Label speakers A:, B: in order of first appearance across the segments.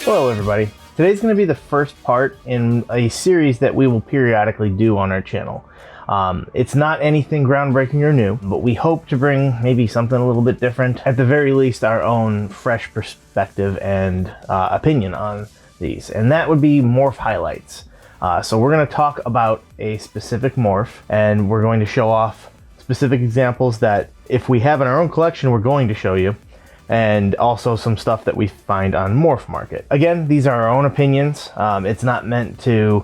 A: Hello everybody. Today's going to be the first part in a series that we will periodically do on our channel. It's not anything groundbreaking or new, but we hope to bring maybe something a little bit different. At the very least, our own fresh perspective and opinion on these. And that would be morph highlights. So we're going to talk about a specific morph, and we're going to show off specific examples that if we have in our own collection, we're going to show you. And also some stuff that we find on Morphmarket. Again, these are our own opinions. It's not meant to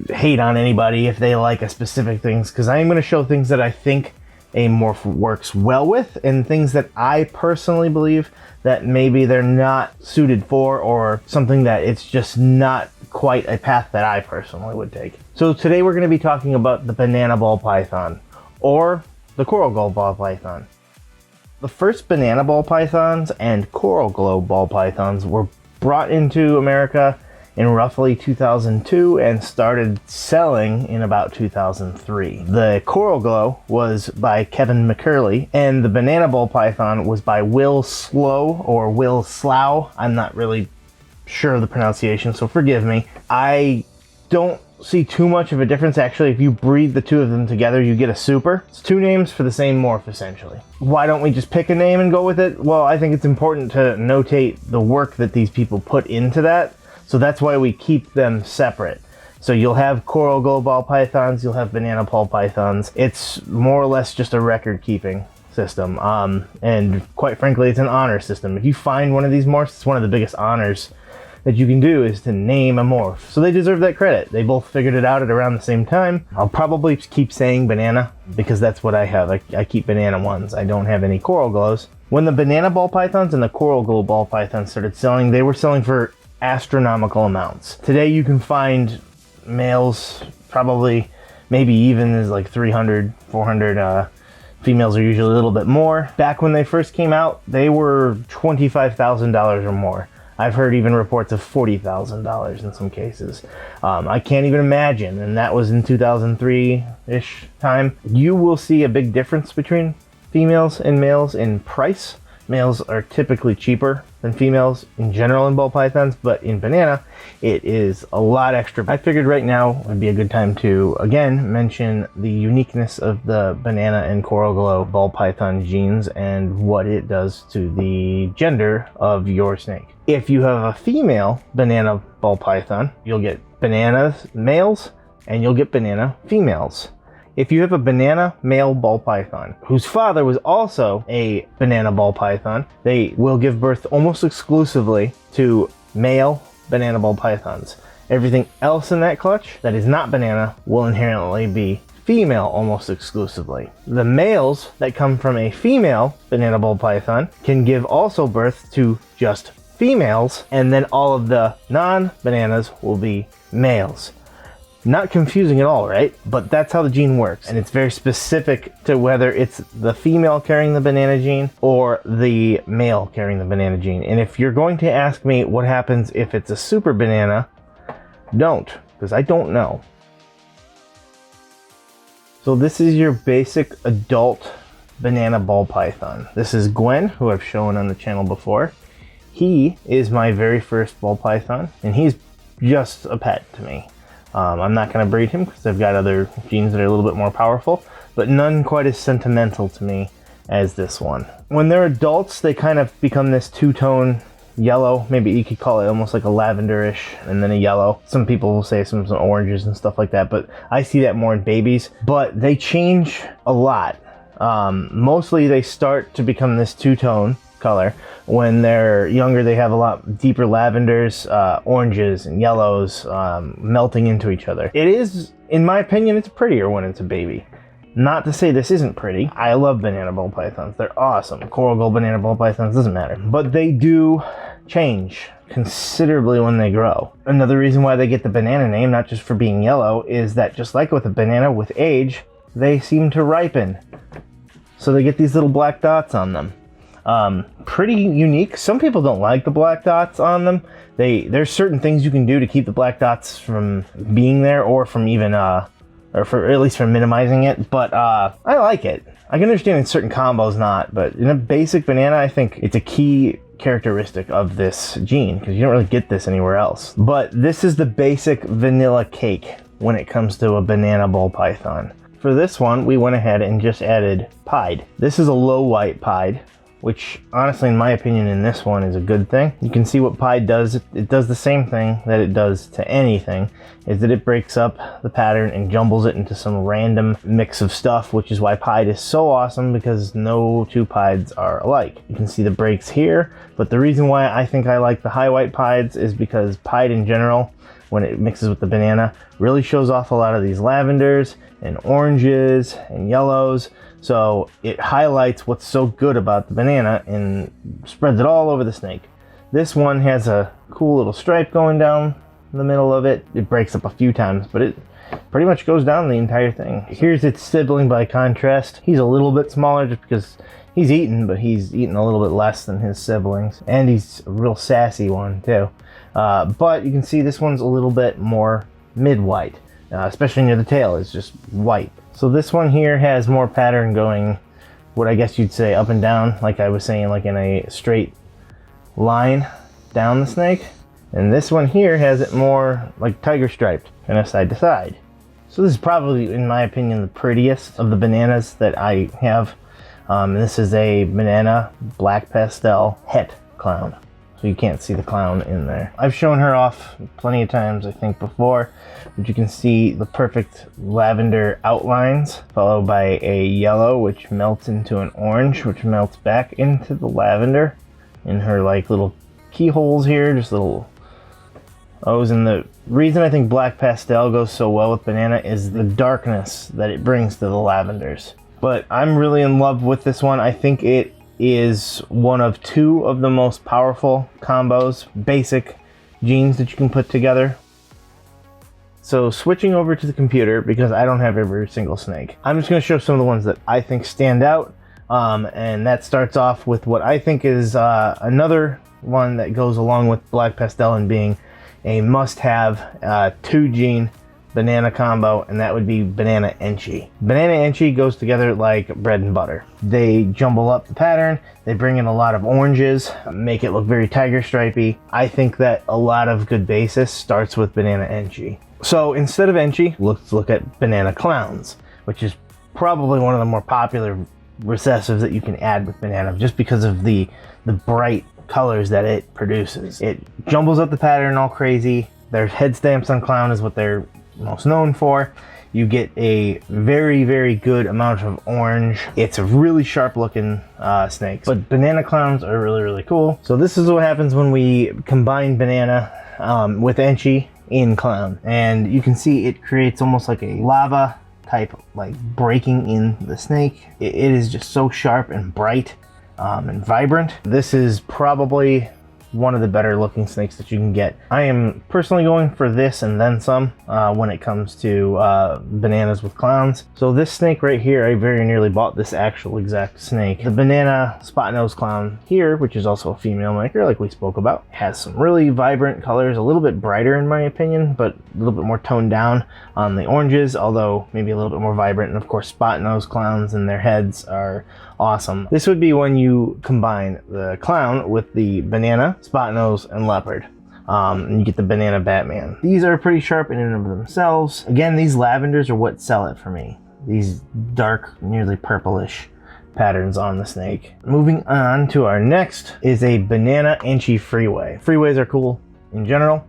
A: hate on anybody if they like a specific things, because I am going to show things that I think a morph works well with, and things that I personally believe that maybe they're not suited for, or something that it's just not quite a path that I personally would take. So today we're going to be talking about the banana ball python, or the coral glow ball python. The first banana ball pythons and coral glow ball pythons were brought into America in roughly 2002 and started selling in about 2003. The coral glow was by Kevin McCurley, and the banana ball python was by Will Slow or Will Slough. I'm not really sure of the pronunciation, so forgive me. I don't see too much of a difference. Actually, if you breed the two of them together, you get a super. It's two names for the same morph, essentially. Why don't we just pick a name and go with it? Well, I think it's important to notate the work that these people put into that, so that's why we keep them separate. So you'll have coral glow ball pythons, you'll have banana ball pythons. It's more or less just a record keeping system, and quite frankly, it's an honor system. If you find one of these morphs, it's one of the biggest honors that you can do is to name a morph. So they deserve that credit. They both figured it out at around the same time. I'll probably keep saying banana because that's what I have. I keep banana ones. I don't have any coral glows. When the banana ball pythons and the coral glow ball pythons started selling, they were selling for astronomical amounts. Today you can find males probably maybe even as like 300, 400. Females are usually a little bit more. Back when they first came out, they were $25,000 or more. I've heard even reports of $40,000 in some cases. I can't even imagine, and that was in 2003-ish time. You will see a big difference between females and males in price. Males are typically cheaper than females in general in ball pythons, but in banana, it is a lot extra. I figured right now would be a good time to, again, mention the uniqueness of the banana and coral glow ball python genes and what it does to the gender of your snake. If you have a female banana ball python, you'll get banana males and you'll get banana females. If you have a banana male ball python whose father was also a banana ball python, they will give birth almost exclusively to male banana ball pythons. Everything else in that clutch that is not banana will inherently be female almost exclusively. The males that come from a female banana ball python can give also birth to just females, and then all of the non-bananas will be males. Not confusing at all, right? But that's how the gene works, and it's very specific to whether it's the female carrying the banana gene or the male carrying the banana gene. And if you're going to ask me what happens if it's a super banana, don't, because I don't know. So this is your basic adult banana ball python. This is Gwen, who I've shown on the channel before. He is my very first ball python, and he's just a pet to me. I'm not going to breed him because I've got other genes that are a little bit more powerful, but none quite as sentimental to me as this one. When they're adults, they kind of become this two-tone yellow. Maybe you could call it almost like a lavenderish and then a yellow. Some people will say some oranges and stuff like that, but I see that more in babies. But they change a lot. Mostly they start to become this two-tone color. When they're younger, they have a lot deeper lavenders, oranges and yellows melting into each other. It is, in my opinion, it's prettier when it's a baby. Not to say this isn't pretty. I love banana ball pythons. They're awesome. Coral glow banana ball pythons, doesn't matter. But they do change considerably when they grow. Another reason why they get the banana name, not just for being yellow, is that just like with a banana, with age, they seem to ripen. So they get these little black dots on them. Pretty unique. Some people don't like the black dots on them. There's certain things you can do to keep the black dots from being there, or from even or for at least for minimizing it. But I like it. I can understand in certain combos not, but in a basic banana, I think it's a key characteristic of this gene, because you don't really get this anywhere else. But this is the basic vanilla cake when it comes to a banana ball python. For this one, we went ahead and just added pied. This is a low white pied, which honestly, in my opinion, in this one is a good thing. You can see what pied does. It does the same thing that it does to anything, is that it breaks up the pattern and jumbles it into some random mix of stuff, which is why pied is so awesome, because no two pieds are alike. You can see the breaks here, but the reason why I think I like the high white pieds is because pied in general, when it mixes with the banana, really shows off a lot of these lavenders and oranges and yellows. So it highlights what's so good about the banana and spreads it all over the snake. This one has a cool little stripe going down the middle of it. It breaks up a few times, but it pretty much goes down the entire thing. Here's its sibling by contrast. He's a little bit smaller just because he's eaten, but he's eaten a little bit less than his siblings. And he's a real sassy one too. But you can see this one's a little bit more mid-white, especially near the tail. It's just white. So this one here has more pattern going, what I guess you'd say up and down, like I was saying, like in a straight line down the snake. And this one here has it more like tiger striped, kind of side to side. So this is probably, in my opinion, the prettiest of the bananas that I have. This is a banana black pastel het clown. So you can't see the clown in there. I've shown her off plenty of times, I think, before, but you can see the perfect lavender outlines, followed by a yellow, which melts into an orange, which melts back into the lavender in her like little keyholes here, just little O's. And the reason I think black pastel goes so well with banana is the darkness that it brings to the lavenders. But I'm really in love with this one. I think it is one of two of the most powerful combos, basic genes that you can put together. So switching over to the computer, because I don't have every single snake, I'm just going to show some of the ones that I think stand out. And that starts off with what I think is another one that goes along with black pastel and being a must-have 2-gene banana combo, and that would be banana enchi. Banana enchi goes together like bread and butter. They jumble up the pattern, they bring in a lot of oranges, make it look very tiger stripey. I think that a lot of good basis starts with banana enchi. So instead of enchi, let's look at banana clowns, which is probably one of the more popular recessives that you can add with banana, just because of the bright colors that it produces. It jumbles up the pattern all crazy. Their head stamps on clown is what they're most known for. You get a very, very good amount of orange. It's a really sharp looking snake, but banana clowns are really, really cool. So this is what happens when we combine banana with enchi in clown, and you can see it creates almost like a lava type, like breaking in the snake. It is just so sharp and bright and vibrant. This is probably one of the better looking snakes that you can get. I am personally going for this and then some when it comes to bananas with clowns. So this snake right here, I very nearly bought this actual exact snake. The banana spot nose clown here, which is also a female maker like we spoke about, has some really vibrant colors, a little bit brighter in my opinion, but a little bit more toned down on the oranges, although maybe a little bit more vibrant. And of course, spot nose clowns and their heads are awesome. This would be when you combine the clown with the banana, spot nose, and leopard. And you get the banana Batman. These are pretty sharp in and of themselves. Again, these lavenders are what sell it for me. These dark, nearly purplish patterns on the snake. Moving on to our next is a banana enchi freeway. Freeways are cool in general.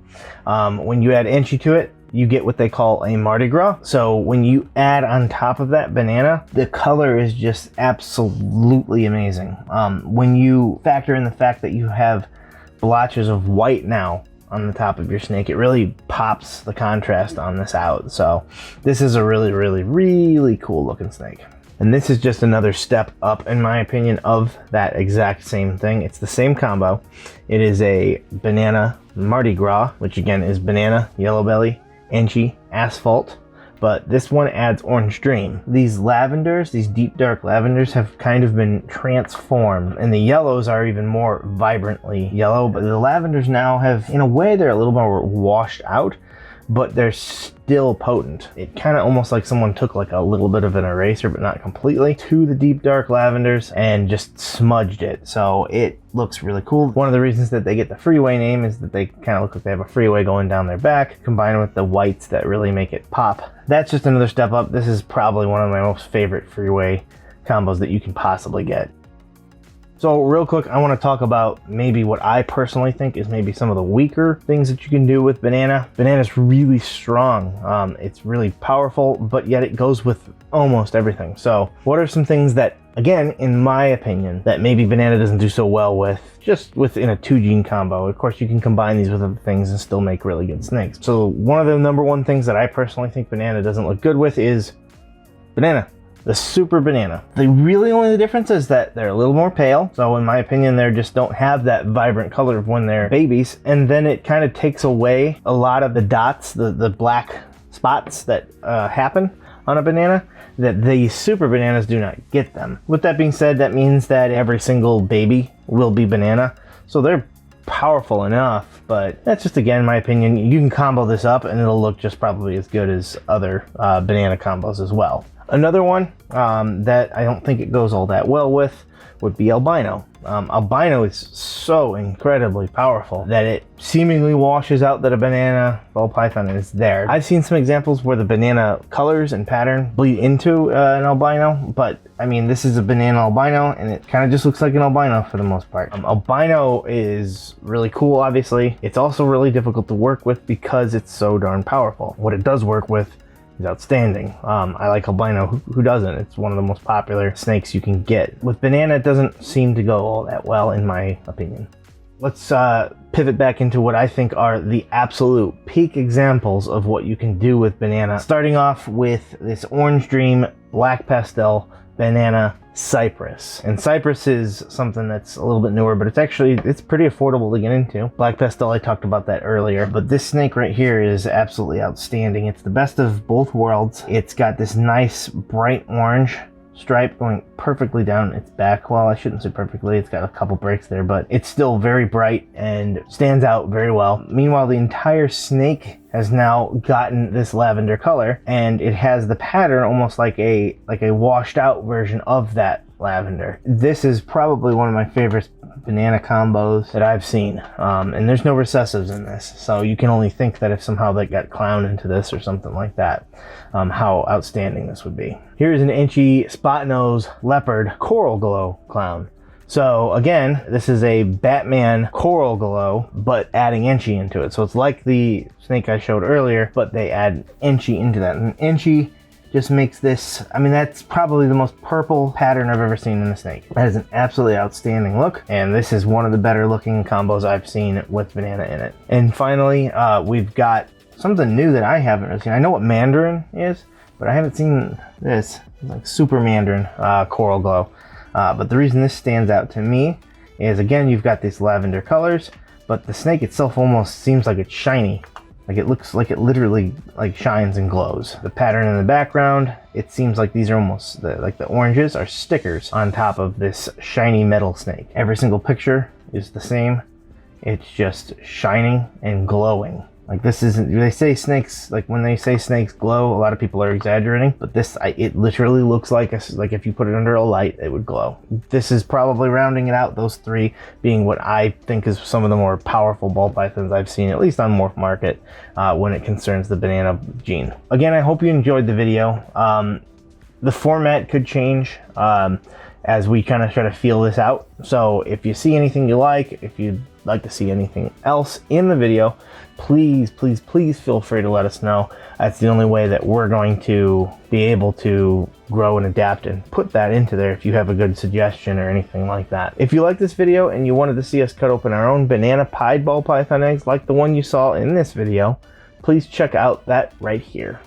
A: When you add enchi to it, you get what they call a Mardi Gras. So when you add on top of that banana, the color is just absolutely amazing. When you factor in the fact that you have blotches of white now on the top of your snake, it really pops the contrast on this out. So this is a really, really, really cool looking snake. And this is just another step up, in my opinion, of that exact same thing. It's the same combo. It is a banana Mardi Gras, which again is banana, yellow belly, enchi, asphalt, but this one adds orange dream. These lavenders, these deep dark lavenders, have kind of been transformed, and the yellows are even more vibrantly yellow, but the lavenders now have, in a way, they're a little more washed out, but they're still potent. It kind of almost like someone took like a little bit of an eraser, but not completely, to the deep dark lavenders and just smudged it. So it looks really cool. One of the reasons that they get the freeway name is that they kind of look like they have a freeway going down their back, combined with the whites that really make it pop. That's just another step up. This is probably one of my most favorite freeway combos that you can possibly get. So real quick, I want to talk about maybe what I personally think is maybe some of the weaker things that you can do with banana. Banana's really strong. It's really powerful, but yet it goes with almost everything. So what are some things that, again, in my opinion, that maybe banana doesn't do so well with, just within a 2-gene combo? Of course, you can combine these with other things and still make really good snakes. So one of the number one things that I personally think banana doesn't look good with is banana. The super banana. The difference is that they're a little more pale. So in my opinion, they just don't have that vibrant color of when they're babies. And then it kind of takes away a lot of the dots, the black spots that happen on a banana, that the super bananas do not get them. With that being said, that means that every single baby will be banana. So they're powerful enough, but that's just, again, my opinion. You can combo this up and it'll look just probably as good as other banana combos as well. Another one that I don't think it goes all that well with would be albino. Albino is so incredibly powerful that it seemingly washes out that a banana ball python is there. I've seen some examples where the banana colors and pattern bleed into an albino, but I mean, this is a banana albino and it kind of just looks like an albino for the most part. Albino is really cool, obviously. It's also really difficult to work with because it's so darn powerful. What it does work with is outstanding. I like albino. Who doesn't? It's one of the most popular snakes you can get. With banana, it doesn't seem to go all that well, in my opinion. Let's pivot back into what I think are the absolute peak examples of what you can do with banana. Starting off with this Orange Dream Black Pastel Banana Cypress. And Cypress is something that's a little bit newer, but it's pretty affordable to get into. Black Pastel, I talked about that earlier, but this snake right here is absolutely outstanding. It's the best of both worlds. It's got this nice bright orange stripe going perfectly down its back. Well, I shouldn't say perfectly, it's got a couple breaks there, but it's still very bright and stands out very well. Meanwhile, the entire snake has now gotten this lavender color, and it has the pattern almost like a washed out version of that lavender. This is probably one of my favorite banana combos that I've seen, and there's no recessives in this, so you can only think that if somehow they got clown into this or something like that, how outstanding this would be. Here's an Inchy Spot Nose Leopard Coral Glow Clown. So again, this is a Batman Coral Glow, but adding Inchy into it. So it's like the snake I showed earlier, but they add Inchy into that. And Inchy just makes this, I mean, that's probably the most purple pattern I've ever seen in a snake. That is an absolutely outstanding look, and this is one of the better looking combos I've seen with banana in it. And finally, we've got something new that I haven't really seen. I know what Mandarin is, but I haven't seen this. It's like Super Mandarin Coral Glow. But the reason this stands out to me is, again, you've got these lavender colors, but the snake itself almost seems like it's shiny. Like it looks like it literally like shines and glows. The pattern in the background, it seems like these are almost, like the oranges are stickers on top of this shiny metal snake. Every single picture is the same. It's just shining and glowing. Like this isn't, they say snakes, like when they say snakes glow, a lot of people are exaggerating, but this, it literally looks like if you put it under a light, it would glow. This is probably rounding it out, those three being what I think is some of the more powerful ball pythons I've seen, at least on Morphmarket, when it concerns the banana gene. Again, I hope you enjoyed the video. The format could change as we kind of try to feel this out. So if you see anything you like, if you'd like to see anything else in the video, please feel free to let us know. That's the only way that we're going to be able to grow and adapt and put that into there if you have a good suggestion or anything like that. If you like this video and you wanted to see us cut open our own banana pied ball python eggs like the one you saw in this video, please check out that right here.